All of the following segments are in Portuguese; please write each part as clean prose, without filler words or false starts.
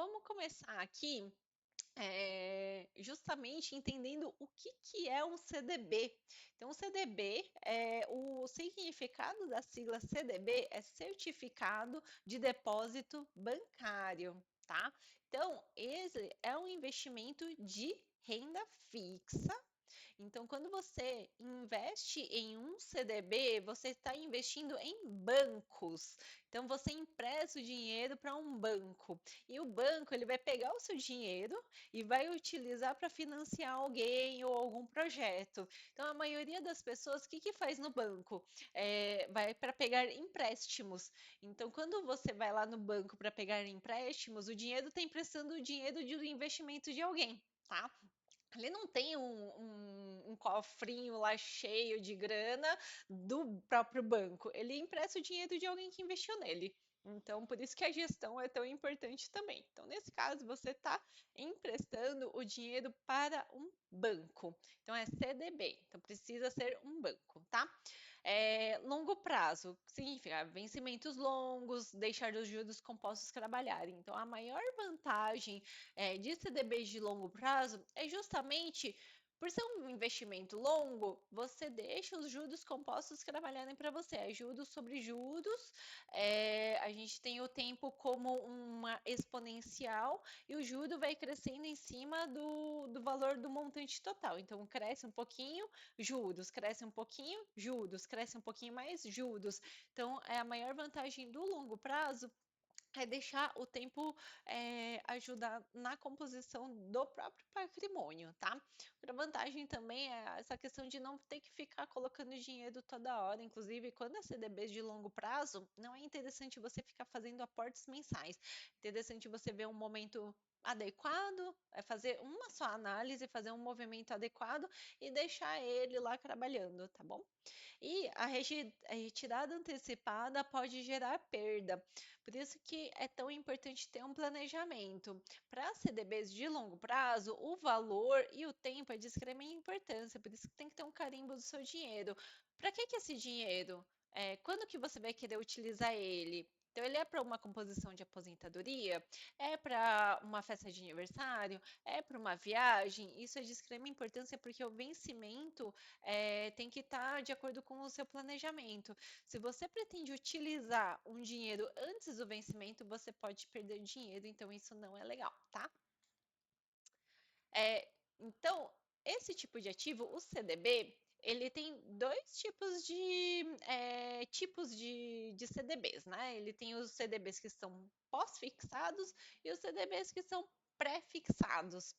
vamos começar aqui justamente entendendo o que, que é um CDB. Então, o CDB, o significado da sigla CDB é Certificado de Depósito Bancário, tá? Então, esse é um investimento de renda fixa. Então, quando você investe em um CDB, você está investindo em bancos. Então, você empresta o dinheiro para um banco. E o banco, ele vai pegar o seu dinheiro e vai utilizar para financiar alguém ou algum projeto. Então, a maioria das pessoas, o que que faz no banco? Vai para pegar empréstimos. Então, quando você vai lá no banco para pegar empréstimos, o dinheiro está emprestando o dinheiro do investimento de alguém, tá? Ele não tem um cofrinho lá cheio de grana do próprio banco. Ele empresta o dinheiro de alguém que investiu nele. Então, por isso que a gestão é tão importante também. Então, nesse caso, você está emprestando o dinheiro para um banco. Então, é CDB. Então, precisa ser um banco, tá? Longo prazo significa vencimentos longos, deixar os juros compostos trabalharem. Então, a maior vantagem de CDBs de longo prazo é justamente por ser um investimento longo, você deixa os juros compostos trabalharem para você. É juros sobre juros, a gente tem o tempo como uma exponencial e o juro vai crescendo em cima do valor do montante total. Então, cresce um pouquinho, juros, cresce um pouquinho, juros, cresce um pouquinho mais, juros. Então, a maior vantagem do longo prazo é deixar o tempo ajudar na composição do próprio patrimônio, tá? Outra vantagem também é essa questão de não ter que ficar colocando dinheiro toda hora. Inclusive, quando é CDBs de longo prazo, não é interessante você ficar fazendo aportes mensais. É interessante você ver um momento adequado, fazer uma só análise, fazer um movimento adequado e deixar ele lá trabalhando, tá bom? E a retirada antecipada pode gerar perda. Por isso que é tão importante ter um planejamento. Para CDBs de longo prazo, o valor e o tempo é de extrema importância. Por isso que tem que ter um carimbo do seu dinheiro. Para que esse dinheiro? Quando que você vai querer utilizar ele? Então, ele é para uma composição de aposentadoria? É para uma festa de aniversário? É para uma viagem? Isso é de extrema importância porque o vencimento tem que estar de acordo com o seu planejamento. Se você pretende utilizar um dinheiro antes do vencimento, você pode perder dinheiro, então isso não é legal, tá? Então, esse tipo de ativo, o CDB, ele tem dois tipos de CDBs, né? Ele tem os CDBs que são pós-fixados e os CDBs que são pré-fixados.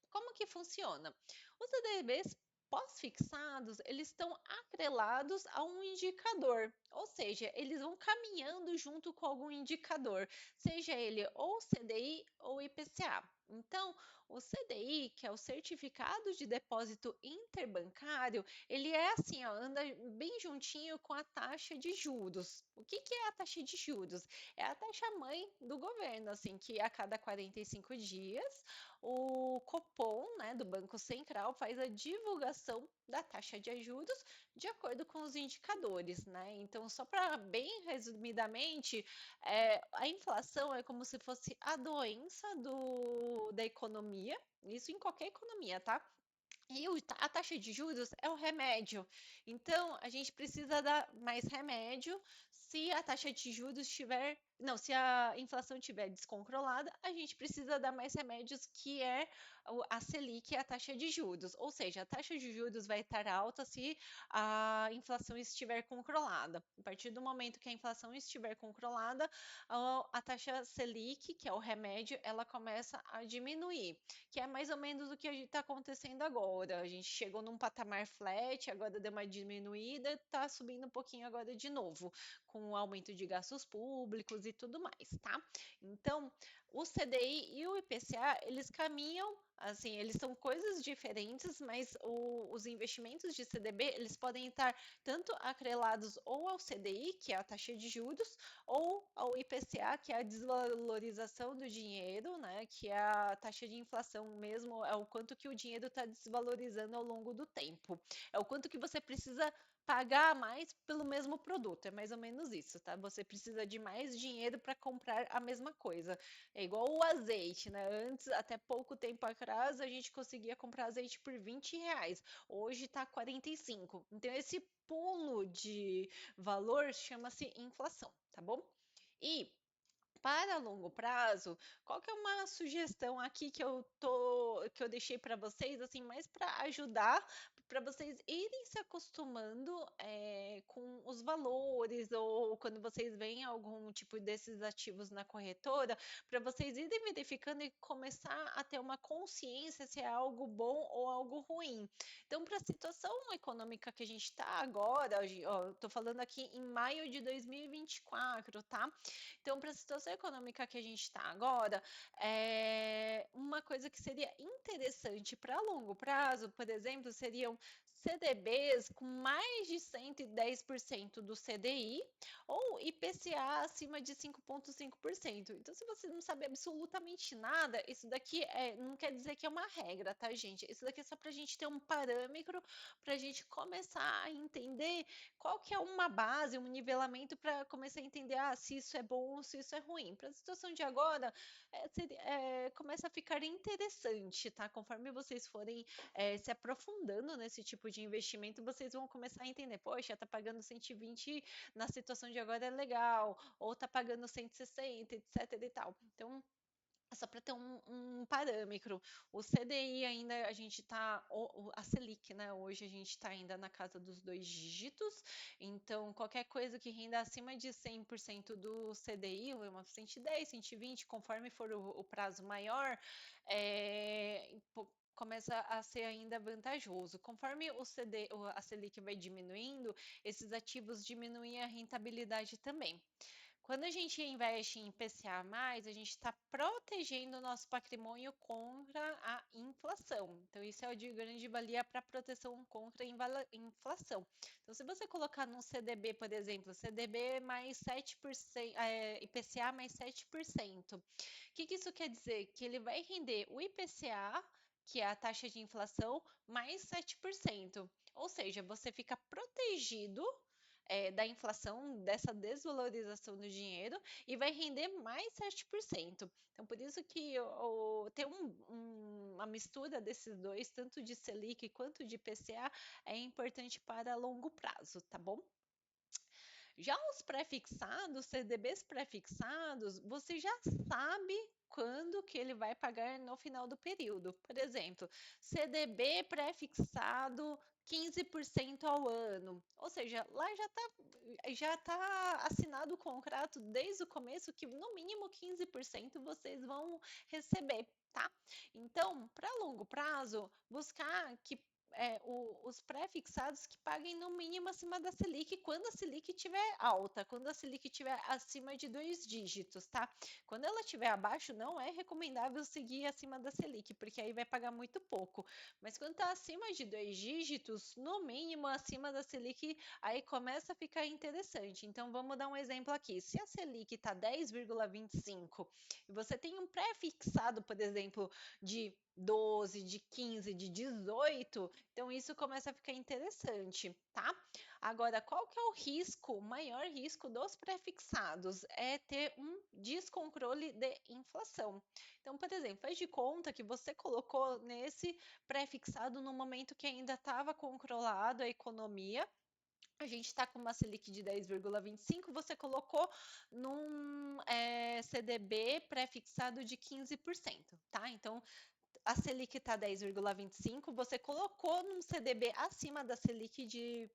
Como que funciona? Os CDBs pós-fixados, eles estão atrelados a um indicador, ou seja, eles vão caminhando junto com algum indicador, seja ele ou CDI ou IPCA. Então, o CDI, que é o Certificado de Depósito Interbancário, ele é assim, ó, anda bem juntinho com a taxa de juros. O que que é a taxa de juros? É a taxa mãe do governo, assim, que a cada 45 dias o Copom, né, do Banco Central, faz a divulgação da taxa de juros de acordo com os indicadores, né? Então, só para bem resumidamente, a inflação é como se fosse a doença da economia, isso em qualquer economia, tá? E a taxa de juros é o remédio. Então, a gente precisa dar mais remédio se a taxa de juros estiver. Não, se a inflação estiver descontrolada, a gente precisa dar mais remédios, que é a Selic, a taxa de juros. Ou seja, a taxa de juros vai estar alta se a inflação estiver controlada. A partir do momento que a inflação estiver controlada, a taxa Selic, que é o remédio, ela começa a diminuir, que é mais ou menos o que está acontecendo agora. A gente chegou num patamar flat, agora deu uma diminuída, está subindo um pouquinho agora de novo, com o aumento de gastos públicos e tudo mais, tá? Então, o CDI e o IPCA, eles caminham, assim, eles são coisas diferentes, mas os investimentos de CDB, eles podem estar tanto atrelados ou ao CDI, que é a taxa de juros, ou ao IPCA, que é a desvalorização do dinheiro, né, que é a taxa de inflação mesmo, é o quanto que o dinheiro está desvalorizando ao longo do tempo. É o quanto que você precisa pagar mais pelo mesmo produto. É mais ou menos isso, tá? Você precisa de mais dinheiro para comprar a mesma coisa. É igual o azeite, né? Antes, até pouco tempo atrás, a gente conseguia comprar azeite por R$ 20. Hoje tá 45. Então, esse pulo de valor chama-se inflação, tá bom? E para longo prazo, qual que é uma sugestão aqui que eu deixei para vocês, assim, mais para ajudar para vocês irem se acostumando com os valores ou quando vocês veem algum tipo desses ativos na corretora, para vocês irem verificando e começar a ter uma consciência se é algo bom ou algo ruim. Então, para a situação econômica que a gente está agora, ó, eu tô falando aqui em maio de 2024, tá? Então, para a situação econômica que a gente está agora, uma coisa que seria interessante para longo prazo, por exemplo, seriam CDBs com mais de 110% do CDI ou IPCA acima de 5,5%. Então, se você não sabe absolutamente nada, isso daqui não quer dizer que é uma regra, tá, gente? Isso daqui é só para a gente ter um parâmetro para a gente começar a entender qual que é uma base, um nivelamento para começar a entender se isso é bom ou se isso é ruim. Para a situação de agora, começa a ficar interessante, tá? Conforme vocês forem se aprofundando nesse tipo de investimento, vocês vão começar a entender, poxa, tá pagando 120 na situação de agora é legal, ou tá pagando 160, etc e tal. Então, é só para ter um parâmetro. O CDI ainda a gente está, a Selic, né? Hoje a gente está ainda na casa dos 2 dígitos, então qualquer coisa que renda acima de 100% do CDI, uma 110, 120, conforme for o prazo maior, começa a ser ainda vantajoso. Conforme a Selic vai diminuindo, esses ativos diminuem a rentabilidade também. Quando a gente investe em IPCA+, a gente está protegendo o nosso patrimônio contra a inflação. Então, isso é de grande valia para proteção contra a inflação. Então, se você colocar num CDB, por exemplo, CDB mais 7%, IPCA mais 7%, o que isso quer dizer? Que ele vai render o IPCA, que é a taxa de inflação, mais 7%. Ou seja, você fica protegido da inflação, dessa desvalorização do dinheiro e vai render mais 7%. Então, por isso que ter uma mistura desses dois, tanto de Selic quanto de IPCA, é importante para longo prazo, tá bom? Já os pré-fixados, CDBs pré-fixados, você já sabe quando que ele vai pagar no final do período. Por exemplo, CDB pré-fixado 15% ao ano. Ou seja, lá já tá assinado o contrato desde o começo que no mínimo 15% vocês vão receber, tá? Então, para longo prazo, buscar que os pré-fixados que paguem no mínimo acima da Selic quando a Selic estiver alta, quando a Selic estiver acima de 2 dígitos, tá? Quando ela estiver abaixo, não é recomendável seguir acima da Selic, porque aí vai pagar muito pouco. Mas quando está acima de 2 dígitos, no mínimo acima da Selic, aí começa a ficar interessante. Então vamos dar um exemplo aqui. Se a Selic está 10,25 e você tem um pré-fixado, por exemplo, de 12, de 15, de 18, então isso começa a ficar interessante, tá? Agora, qual que é o risco, o maior risco dos pré-fixados? É ter um descontrole de inflação. Então, por exemplo, faz de conta que você colocou nesse pré-fixado no momento que ainda estava controlado a economia. A gente está com uma Selic de 10,25, você colocou num CDB pré-fixado de 15%, tá? Então, a Selic está 10,25, você colocou num CDB acima da Selic de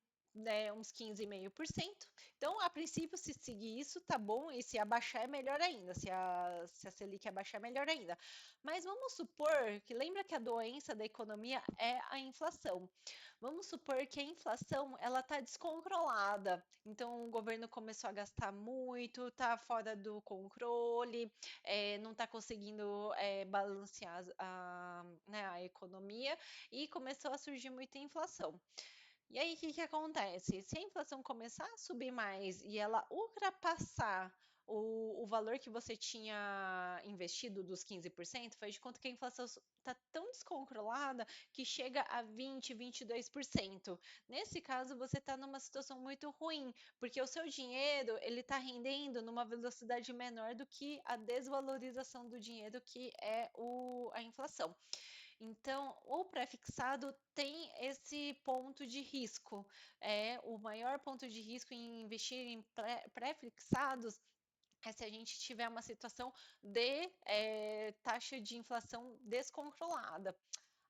uns 15,5%. Então, a princípio, se seguir isso, tá bom, e se abaixar é melhor ainda, se a Selic abaixar é melhor ainda. Mas vamos supor que, lembra que a doença da economia é a inflação. Vamos supor que a inflação ela está descontrolada, então o governo começou a gastar muito, está fora do controle, não está conseguindo balancear né, a economia e começou a surgir muita inflação. E aí, o que acontece? Se a inflação começar a subir mais e ela ultrapassar o valor que você tinha investido dos 15%, faz de conta que a inflação está tão descontrolada que chega a 20, 22%. Nesse caso, você está numa situação muito ruim, porque o seu dinheiro ele está rendendo numa velocidade menor do que a desvalorização do dinheiro, que é a inflação. Então, o pré-fixado tem esse ponto de risco. É o maior ponto de risco em investir em pré-fixados é se a gente tiver uma situação de taxa de inflação descontrolada.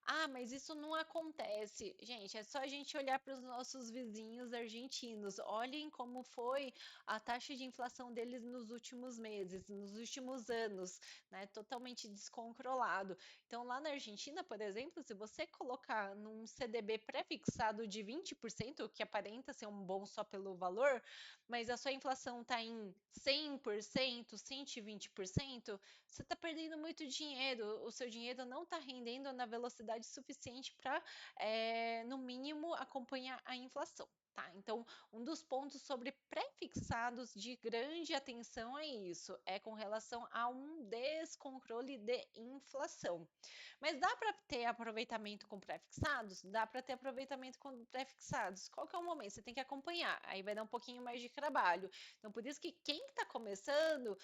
Ah, mas isso não acontece. Gente, é só a gente olhar para os nossos vizinhos argentinos. Olhem como foi a taxa de inflação deles nos últimos meses, nos últimos anos, né? Totalmente descontrolado. Então, lá na Argentina, por exemplo, se você colocar num CDB pré-fixado de 20%, que aparenta ser um bom só pelo valor, mas a sua inflação está em 100%, 120%, você está perdendo muito dinheiro. O seu dinheiro não está rendendo na velocidade suficiente para, no mínimo, acompanhar a inflação. Tá? Então, um dos pontos sobre pré-fixados de grande atenção é isso, é com relação a um descontrole de inflação. Mas dá para ter aproveitamento com pré-fixados? Dá para ter aproveitamento com pré-fixados. Qual que é o momento? Você tem que acompanhar, aí vai dar um pouquinho mais de trabalho. Então, por isso que quem está começando,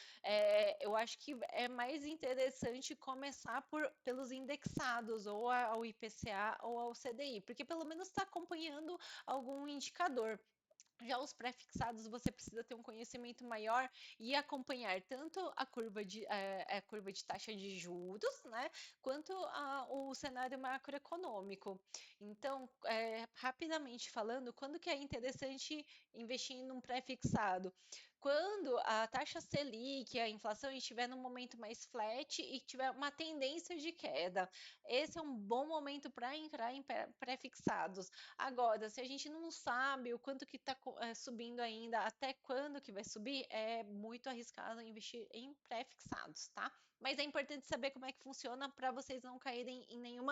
eu acho que é mais interessante começar pelos indexados, ou ao IPCA ou ao CDI, porque pelo menos está acompanhando algum indicador. Já os pré-fixados, você precisa ter um conhecimento maior e acompanhar tanto a curva de taxa de juros, né, quanto o cenário macroeconômico. Então, rapidamente falando, quando que é interessante investir em um pré-fixado? Quando a taxa Selic, a inflação estiver num momento mais flat e tiver uma tendência de queda. Esse é um bom momento para entrar em pré-fixados. Agora, se a gente não sabe o quanto que está subindo ainda, até quando que vai subir, é muito arriscado investir em pré-fixados, tá? Mas é importante saber como é que funciona para vocês não caírem em nenhuma